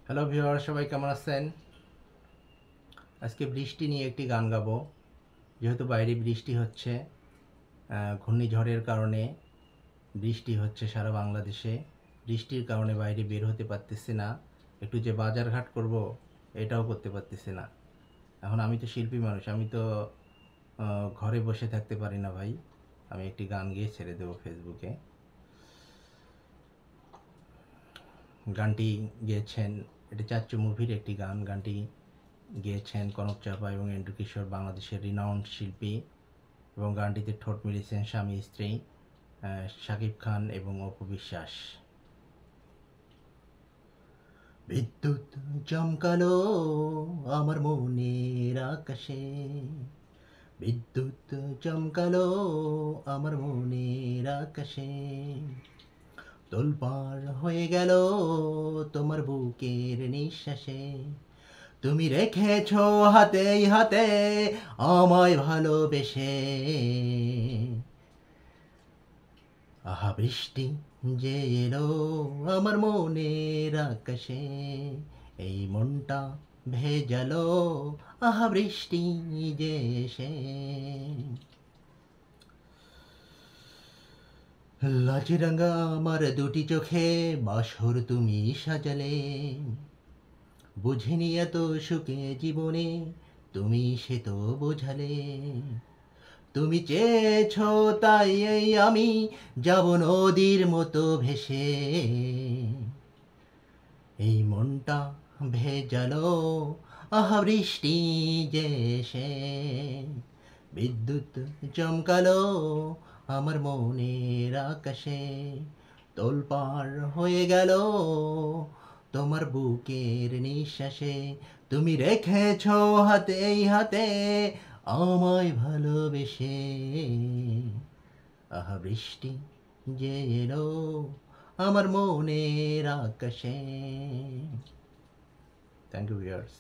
Hello viewer, সবাই কেমন আছেন? আজকে বৃষ্টি নিয়ে একটি গান গাবো। যেহেতু বাইরে বৃষ্টি হচ্ছে, ঘূর্ণিঝড়ের কারণে বৃষ্টি হচ্ছে সারা বাংলাদেশে। বৃষ্টির কারণে বাইরে বের হতে পারতেছি না। একটু যে বাজারঘাট করব, এটাও করতে পারতেছি না। এখন আমি তো শিল্পী মানুষ, আমি তো ঘরে বসে থাকতে পারি না ভাই। আমি একটি গান গেয়ে ছেড়ে দেবো ফেসবুকে। গানটি গেয়েছেন, এটি চাচ্চু মুভির একটি গান। গানটি গেয়েছেন কনক চাঁপা এবং এন্ড্রু কিশোর, বাংলাদেশের রিনাউন্ড শিল্পী। এবং গানটিতে ঠোঁট মিলিয়েছেন স্বামী স্ত্রী শাকিব খান এবং অপু বিশ্বাস। বিদ্যুৎ চমকালো আমার মনের আকাশে, বিদ্যুৎ চমকালো আমার মনের আকাশে, তোলপাড় হয়ে গেল তোমার বুকের নিঃশ্বাসে, তুমি রেখেছ হাতে হাতে আমায় ভালোবেসে। আহা বৃষ্টি যে এলো আমার মনের আকাশে, এই মনটা ভেজালো, আহা বৃষ্টি যে এসে। লাজিরাঙা আমার দুটি চোখে বাসর তুমি সাজালে, বুঝিনি এত সুখে জীবনে তুমি সে তো বোঝালে। তুমি চেয়েছ তাই এই আমি যাব নদীর মতো ভেসে, এই মনটা ভেজালো, আহা বৃষ্টি যে এসে। বিদ্যুৎ চমকালো আমার মনের আকাশে, তোলপাড় হয়ে গেল তোমার বুকের নিঃশ্বাসে, তুমি রেখেছ হাতে এই হাতে আমায় ভালোবেসে। আহা বৃষ্টি যে এলো আমার মনের আকাশে। Thank you viewers.